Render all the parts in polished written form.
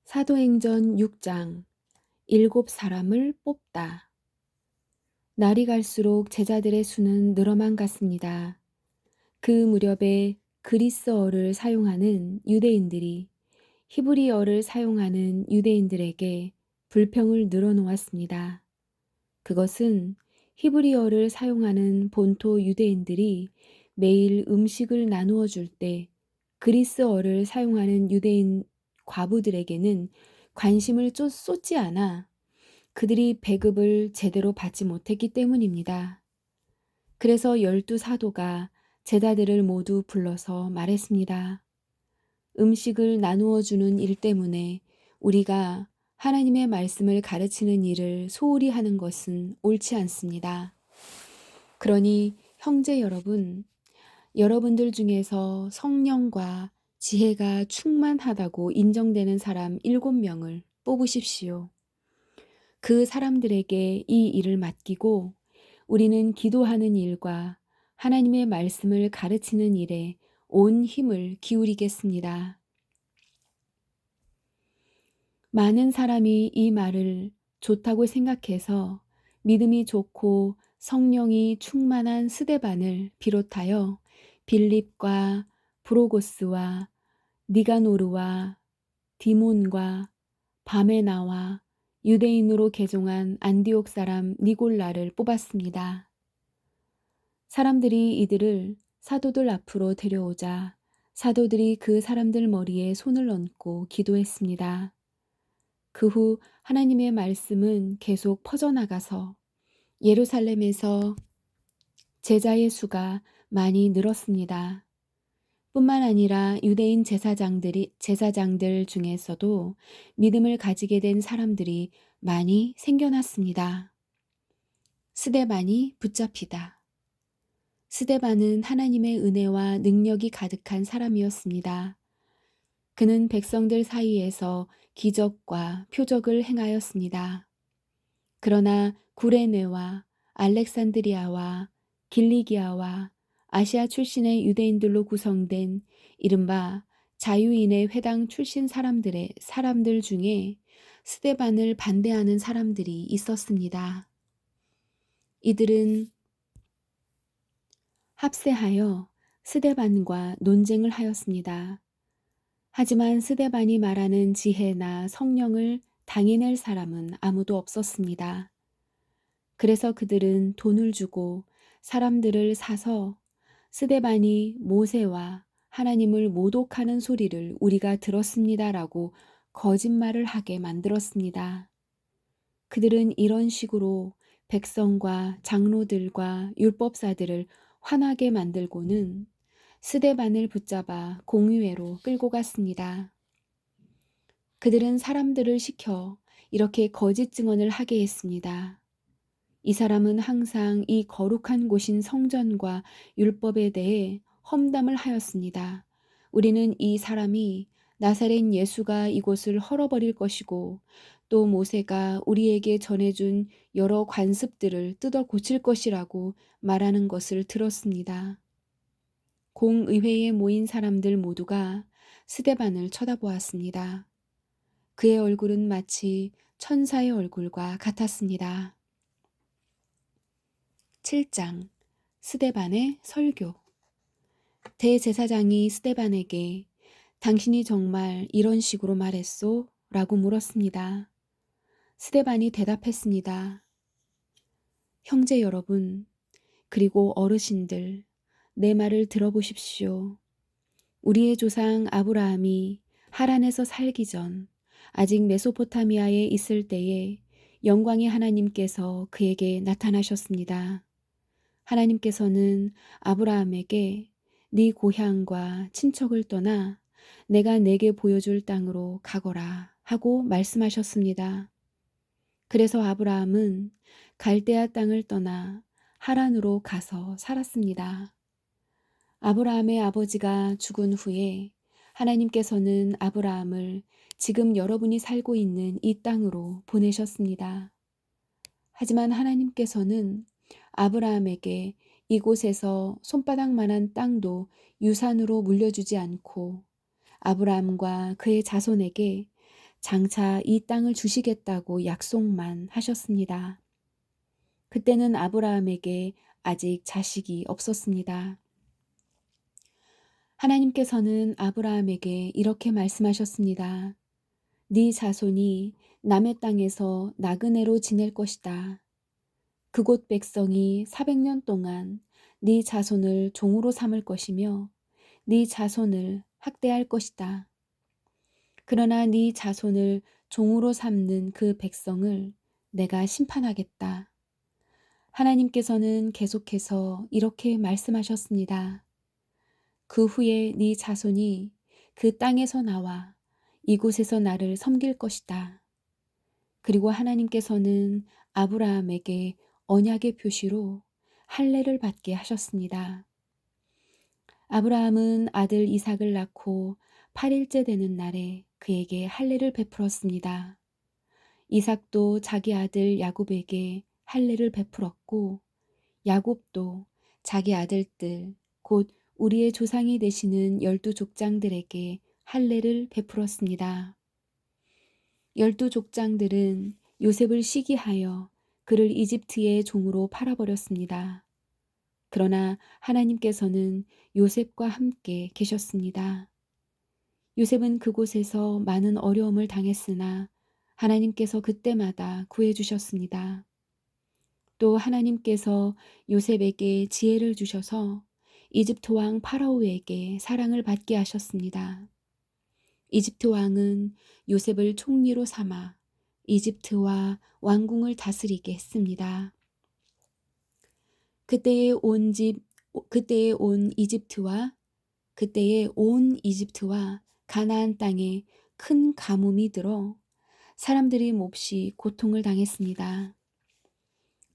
사도행전 6장 일곱 사람을 뽑다. 날이 갈수록 제자들의 수는 늘어만 갔습니다. 그 무렵에 그리스어를 사용하는 유대인들이 히브리어를 사용하는 유대인들에게 불평을 늘어놓았습니다. 그것은 히브리어를 사용하는 본토 유대인들이 매일 음식을 나누어 줄 때 그리스어를 사용하는 유대인 과부들에게는 관심을 쏟지 않아 그들이 배급을 제대로 받지 못했기 때문입니다. 그래서 12 사도가 제자들을 모두 불러서 말했습니다. 음식을 나누어 주는 일 때문에 우리가 하나님의 말씀을 가르치는 일을 소홀히 하는 것은 옳지 않습니다. 그러니 형제 여러분, 여러분들 중에서 성령과 지혜가 충만하다고 인정되는 사람 7명을 뽑으십시오. 그 사람들에게 이 일을 맡기고 우리는 기도하는 일과 하나님의 말씀을 가르치는 일에 온 힘을 기울이겠습니다. 많은 사람이 이 말을 좋다고 생각해서 믿음이 좋고 성령이 충만한 스데반을 비롯하여 빌립과 브로고스와 니가노르와 디몬과 바메나와 유대인으로 개종한 안디옥 사람 니골라를 뽑았습니다. 사람들이 이들을 사도들 앞으로 데려오자 사도들이 그 사람들 머리에 손을 얹고 기도했습니다. 그 후 하나님의 말씀은 계속 퍼져나가서 예루살렘에서 제자의 수가 많이 늘었습니다. 뿐만 아니라 유대인 제사장들 중에서도 믿음을 가지게 된 사람들이 많이 생겨났습니다. 스데반이 붙잡히다. 스데반은 하나님의 은혜와 능력이 가득한 사람이었습니다. 그는 백성들 사이에서 기적과 표적을 행하였습니다. 그러나 구레네와 알렉산드리아와 길리기아와 아시아 출신의 유대인들로 구성된 이른바 자유인의 회당 출신 사람들 중에 스데반을 반대하는 사람들이 있었습니다. 이들은 합세하여 스데반과 논쟁을 하였습니다. 하지만 스데반이 말하는 지혜나 성령을 당해낼 사람은 아무도 없었습니다. 그래서 그들은 돈을 주고 사람들을 사서 스데반이 모세와 하나님을 모독하는 소리를 우리가 들었습니다라고 거짓말을 하게 만들었습니다. 그들은 이런 식으로 백성과 장로들과 율법사들을 화나게 만들고는 스데반을 붙잡아 공의회로 끌고 갔습니다. 그들은 사람들을 시켜 이렇게 거짓 증언을 하게 했습니다. 이 사람은 항상 이 거룩한 곳인 성전과 율법에 대해 험담을 하였습니다. 우리는 이 사람이 나사렛 예수가 이곳을 헐어버릴 것이고 또 모세가 우리에게 전해준 여러 관습들을 뜯어 고칠 것이라고 말하는 것을 들었습니다. 공의회에 모인 사람들 모두가 스데반을 쳐다보았습니다. 그의 얼굴은 마치 천사의 얼굴과 같았습니다. 7장 스데반의 설교. 대제사장이 스데반에게 당신이 정말 이런 식으로 말했소? 라고 물었습니다. 스데반이 대답했습니다. 형제 여러분, 그리고 어르신들, 내 말을 들어보십시오. 우리의 조상 아브라함이 하란에서 살기 전 아직 메소포타미아에 있을 때에 영광의 하나님께서 그에게 나타나셨습니다. 하나님께서는 아브라함에게 네 고향과 친척을 떠나 내가 내게 보여줄 땅으로 가거라 하고 말씀하셨습니다. 그래서 아브라함은 갈대아 땅을 떠나 하란으로 가서 살았습니다. 아브라함의 아버지가 죽은 후에 하나님께서는 아브라함을 지금 여러분이 살고 있는 이 땅으로 보내셨습니다. 하지만 하나님께서는 아브라함에게 이곳에서 손바닥만한 땅도 유산으로 물려주지 않고 아브라함과 그의 자손에게 장차 이 땅을 주시겠다고 약속만 하셨습니다. 그때는 아브라함에게 아직 자식이 없었습니다. 하나님께서는 아브라함에게 이렇게 말씀하셨습니다. 네 자손이 남의 땅에서 나그네로 지낼 것이다. 그곳 백성이 400년 동안 네 자손을 종으로 삼을 것이며 네 자손을 학대할 것이다. 그러나 네 자손을 종으로 삼는 그 백성을 내가 심판하겠다. 하나님께서는 계속해서 이렇게 말씀하셨습니다. 그 후에 네 자손이 그 땅에서 나와 이곳에서 나를 섬길 것이다. 그리고 하나님께서는 아브라함에게 언약의 표시로 할례를 받게 하셨습니다. 아브라함은 아들 이삭을 낳고 8일째 되는 날에 그에게 할례를 베풀었습니다. 이삭도 자기 아들 야곱에게 할례를 베풀었고 야곱도 자기 아들들 곧 우리의 조상이 되시는 12족장들에게 할례를 베풀었습니다. 12족장들은 요셉을 시기하여 그를 이집트의 종으로 팔아버렸습니다. 그러나 하나님께서는 요셉과 함께 계셨습니다. 요셉은 그곳에서 많은 어려움을 당했으나 하나님께서 그때마다 구해주셨습니다. 또 하나님께서 요셉에게 지혜를 주셔서 이집트 왕 파라오에게 사랑을 받게 하셨습니다. 이집트 왕은 요셉을 총리로 삼아 이집트와 왕궁을 다스리게 했습니다. 그때에 온 이집트와 가나안 땅에 큰 가뭄이 들어 사람들이 몹시 고통을 당했습니다.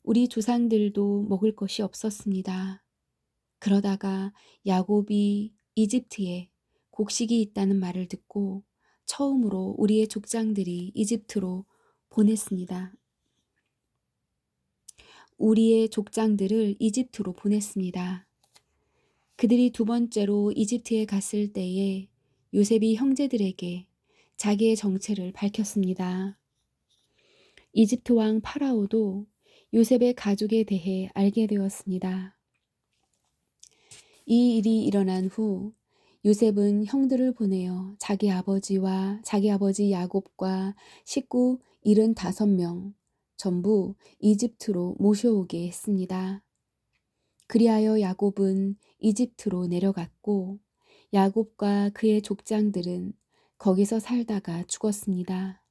우리 조상들도 먹을 것이 없었습니다. 그러다가 야곱이 이집트에 곡식이 있다는 말을 듣고 처음으로 우리의 족장들이 이집트로 보냈습니다. 우리의 족장들을 이집트로 보냈습니다. 그들이 두 번째로 이집트에 갔을 때에 요셉이 형제들에게 자기의 정체를 밝혔습니다. 이집트 왕 파라오도 요셉의 가족에 대해 알게 되었습니다. 이 일이 일어난 후 요셉은 형들을 보내어 자기 아버지 야곱과 식구 75명 전부 이집트로 모셔오게 했습니다. 그리하여 야곱은 이집트로 내려갔고 야곱과 그의 족장들은 거기서 살다가 죽었습니다.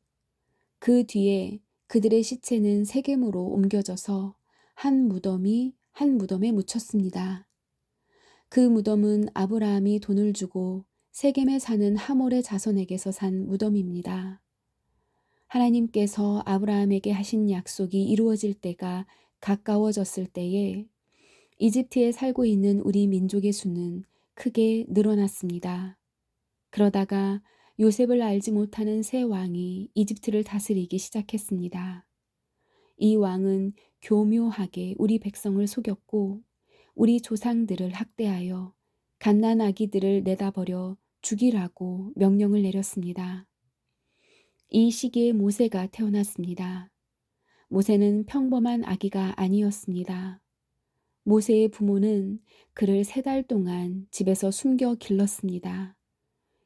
그 뒤에 그들의 시체는 세겜으로 옮겨져서 한 무덤에 묻혔습니다. 그 무덤은 아브라함이 돈을 주고 세겜에 사는 하몰의 자손에게서 산 무덤입니다. 하나님께서 아브라함에게 하신 약속이 이루어질 때가 가까워졌을 때에 이집트에 살고 있는 우리 민족의 수는 크게 늘어났습니다. 그러다가 요셉을 알지 못하는 새 왕이 이집트를 다스리기 시작했습니다. 이 왕은 교묘하게 우리 백성을 속였고 우리 조상들을 학대하여 갓난 아기들을 내다버려 죽이라고 명령을 내렸습니다. 이 시기에 모세가 태어났습니다. 모세는 평범한 아기가 아니었습니다. 모세의 부모는 그를 3달 동안 집에서 숨겨 길렀습니다.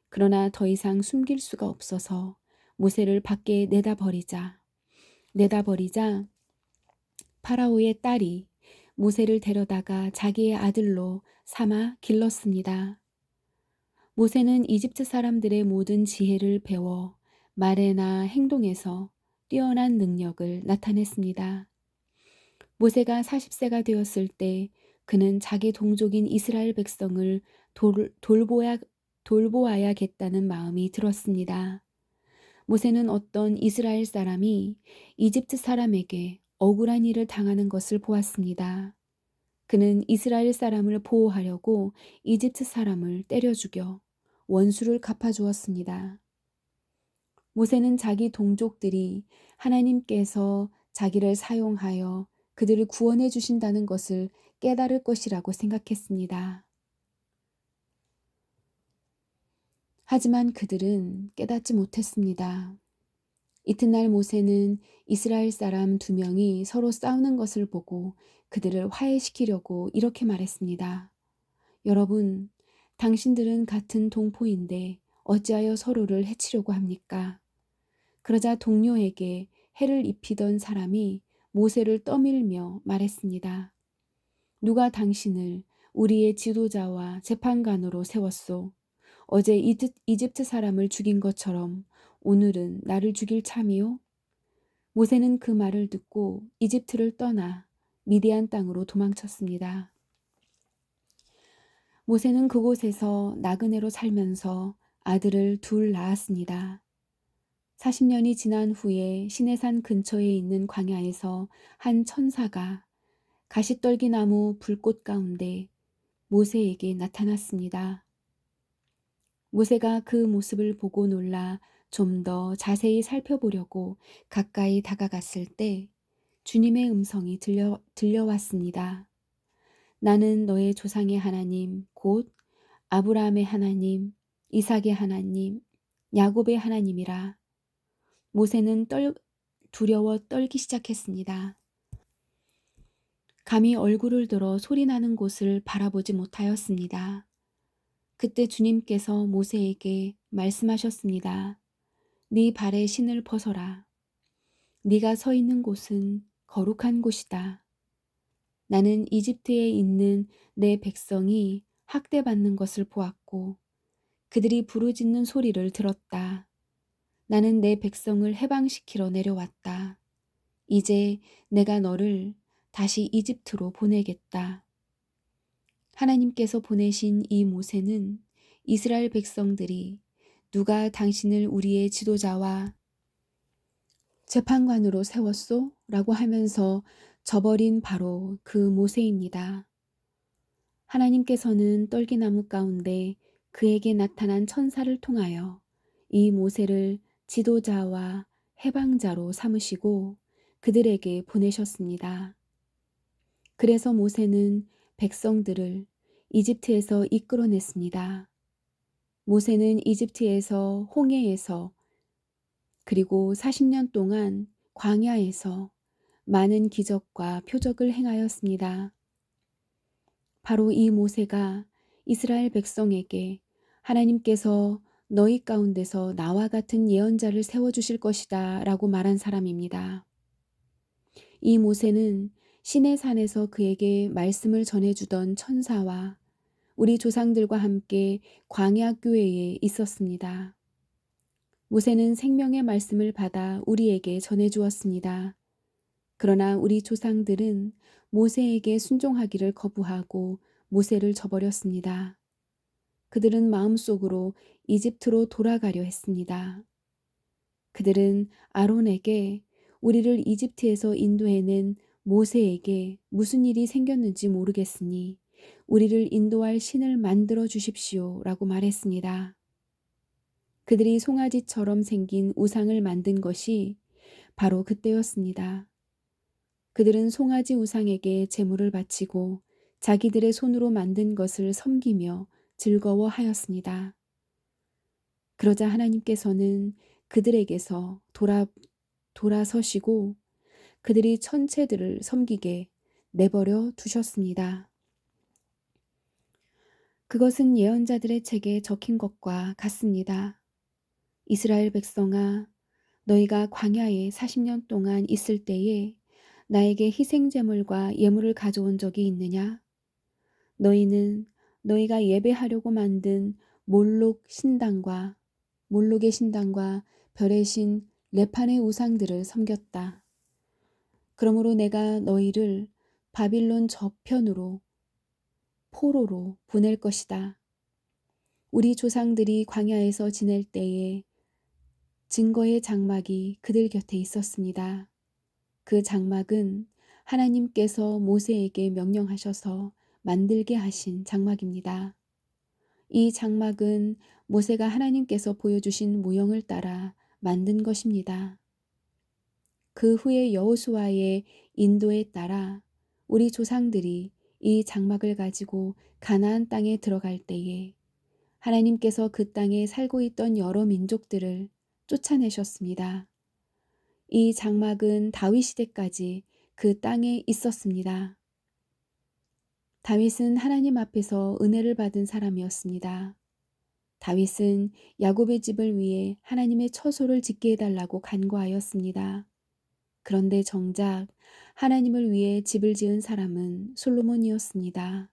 그러나 더 이상 숨길 수가 없어서 모세를 밖에 내다버리자 파라오의 딸이 모세를 데려다가 자기의 아들로 삼아 길렀습니다. 모세는 이집트 사람들의 모든 지혜를 배워 말에나 행동에서 뛰어난 능력을 나타냈습니다. 모세가 40세가 되었을 때 그는 자기 동족인 이스라엘 백성을 돌보아야겠다는 마음이 들었습니다. 모세는 어떤 이스라엘 사람이 이집트 사람에게 억울한 일을 당하는 것을 보았습니다. 그는 이스라엘 사람을 보호하려고 이집트 사람을 때려 죽여 원수를 갚아주었습니다. 모세는 자기 동족들이 하나님께서 자기를 사용하여 그들을 구원해 주신다는 것을 깨달을 것이라고 생각했습니다. 하지만 그들은 깨닫지 못했습니다. 이튿날 모세는 이스라엘 사람 2명이 서로 싸우는 것을 보고 그들을 화해시키려고 이렇게 말했습니다. 여러분, 당신들은 같은 동포인데 어찌하여 서로를 해치려고 합니까? 그러자 동료에게 해를 입히던 사람이 모세를 떠밀며 말했습니다. 누가 당신을 우리의 지도자와 재판관으로 세웠소? 어제 이집트 사람을 죽인 것처럼 오늘은 나를 죽일 참이요? 모세는 그 말을 듣고 이집트를 떠나 미디안 땅으로 도망쳤습니다. 모세는 그곳에서 나그네로 살면서 아들을 2 낳았습니다. 40년이 지난 후에 시내산 근처에 있는 광야에서 한 천사가 가시떨기 나무 불꽃 가운데 모세에게 나타났습니다. 모세가 그 모습을 보고 놀라 좀 더 자세히 살펴보려고 가까이 다가갔을 때 주님의 음성이 들려왔습니다. 나는 너의 조상의 하나님, 곧 아브라함의 하나님, 이삭의 하나님, 야곱의 하나님이라. 모세는 두려워 떨기 시작했습니다. 감히 얼굴을 들어 소리나는 곳을 바라보지 못하였습니다. 그때 주님께서 모세에게 말씀하셨습니다. 네 발의 신을 벗어라. 네가 서 있는 곳은 거룩한 곳이다. 나는 이집트에 있는 내 백성이 학대받는 것을 보았고 그들이 부르짖는 소리를 들었다. 나는 내 백성을 해방시키러 내려왔다. 이제 내가 너를 다시 이집트로 보내겠다. 하나님께서 보내신 이 모세는 이스라엘 백성들이 누가 당신을 우리의 지도자와 재판관으로 세웠소? 라고 하면서 저버린 바로 그 모세입니다. 하나님께서는 떨기나무 가운데 그에게 나타난 천사를 통하여 이 모세를 지도자와 해방자로 삼으시고 그들에게 보내셨습니다. 그래서 모세는 백성들을 이집트에서 이끌어냈습니다. 모세는 이집트에서 홍해에서 그리고 40년 동안 광야에서 많은 기적과 표적을 행하였습니다. 바로 이 모세가 이스라엘 백성에게 하나님께서 너희 가운데서 나와 같은 예언자를 세워주실 것이다 라고 말한 사람입니다. 이 모세는 시내산에서 그에게 말씀을 전해주던 천사와 우리 조상들과 함께 광야 교회에 있었습니다. 모세는 생명의 말씀을 받아 우리에게 전해주었습니다. 그러나 우리 조상들은 모세에게 순종하기를 거부하고 모세를 저버렸습니다. 그들은 마음속으로 이집트로 돌아가려 했습니다. 그들은 아론에게 우리를 이집트에서 인도해낸 모세에게 무슨 일이 생겼는지 모르겠으니 우리를 인도할 신을 만들어 주십시오 라고 말했습니다. 그들이 송아지처럼 생긴 우상을 만든 것이 바로 그때였습니다. 그들은 송아지 우상에게 제물을 바치고 자기들의 손으로 만든 것을 섬기며 즐거워하였습니다. 그러자 하나님께서는 그들에게서 돌아서시고 그들이 천체들을 섬기게 내버려 두셨습니다. 그것은 예언자들의 책에 적힌 것과 같습니다. 이스라엘 백성아, 너희가 광야에 40년 동안 있을 때에 나에게 희생제물과 예물을 가져온 적이 있느냐? 너희는 너희가 예배하려고 만든 몰록의 신당과 별의 신 레판의 우상들을 섬겼다. 그러므로 내가 너희를 바빌론 저편으로 포로로 보낼 것이다. 우리 조상들이 광야에서 지낼 때에 증거의 장막이 그들 곁에 있었습니다. 그 장막은 하나님께서 모세에게 명령하셔서 만들게 하신 장막입니다. 이 장막은 모세가 하나님께서 보여주신 모형을 따라 만든 것입니다. 그 후에 여호수아의 인도에 따라 우리 조상들이 이 장막을 가지고 가나안 땅에 들어갈 때에 하나님께서 그 땅에 살고 있던 여러 민족들을 쫓아내셨습니다. 이 장막은 다윗 시대까지 그 땅에 있었습니다. 다윗은 하나님 앞에서 은혜를 받은 사람이었습니다. 다윗은 야곱의 집을 위해 하나님의 처소를 짓게 해달라고 간구하였습니다. 그런데 정작 하나님을 위해 집을 지은 사람은 솔로몬이었습니다.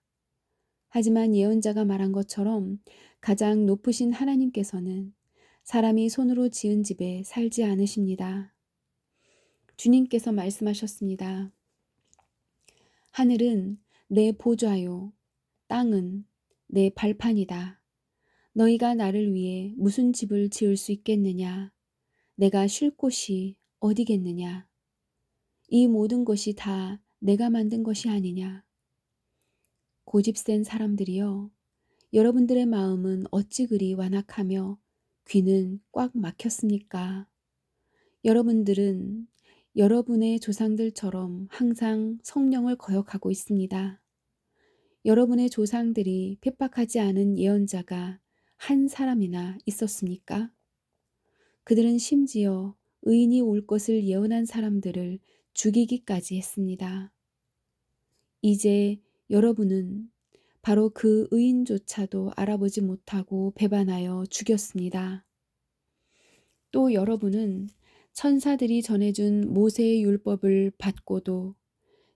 하지만 예언자가 말한 것처럼 가장 높으신 하나님께서는 사람이 손으로 지은 집에 살지 않으십니다. 주님께서 말씀하셨습니다. 하늘은 내 보좌요, 땅은 내 발판이다. 너희가 나를 위해 무슨 집을 지을 수 있겠느냐? 내가 쉴 곳이 어디겠느냐? 이 모든 것이 다 내가 만든 것이 아니냐? 고집센 사람들이여, 여러분들의 마음은 어찌 그리 완악하며 귀는 꽉 막혔습니까? 여러분들은 여러분의 조상들처럼 항상 성령을 거역하고 있습니다. 여러분의 조상들이 핍박하지 않은 예언자가 한 사람이나 있었습니까? 그들은 심지어 의인이 올 것을 예언한 사람들을 죽이기까지 했습니다. 이제 여러분은 바로 그 의인조차도 알아보지 못하고 배반하여 죽였습니다. 또 여러분은 천사들이 전해준 모세의 율법을 받고도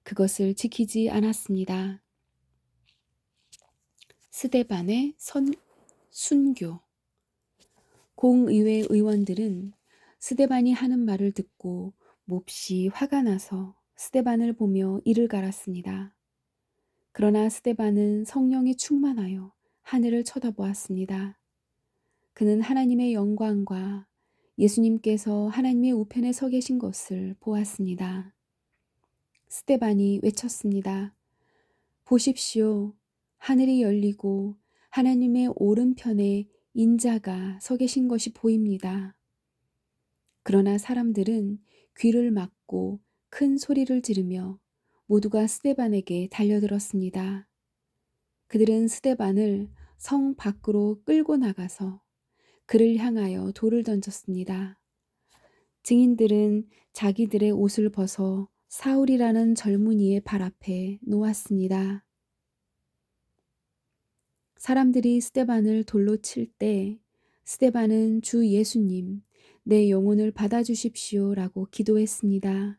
그것을 지키지 않았습니다. 스데반의 순교. 공의회 의원들은 스데반이 하는 말을 듣고 몹시 화가 나서 스데반을 보며 이를 갈았습니다. 그러나 스데반은 성령에 충만하여 하늘을 쳐다보았습니다. 그는 하나님의 영광과 예수님께서 하나님의 우편에 서 계신 것을 보았습니다. 스데반이 외쳤습니다. 보십시오. 하늘이 열리고 하나님의 오른편에 인자가 서 계신 것이 보입니다. 그러나 사람들은 귀를 막고 큰 소리를 지르며 모두가 스데반에게 달려들었습니다. 그들은 스데반을 성 밖으로 끌고 나가서 그를 향하여 돌을 던졌습니다. 증인들은 자기들의 옷을 벗어 사울이라는 젊은이의 발 앞에 놓았습니다. 사람들이 스데반을 돌로 칠 때 스데반은 주 예수님, 내 영혼을 받아주십시오 라고 기도했습니다.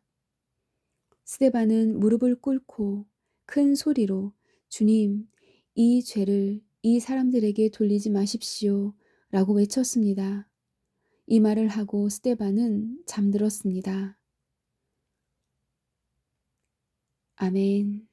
스데반은 무릎을 꿇고 큰 소리로 주님, 이 죄를 이 사람들에게 돌리지 마십시오 라고 외쳤습니다. 이 말을 하고 스데반은 잠들었습니다. 아멘.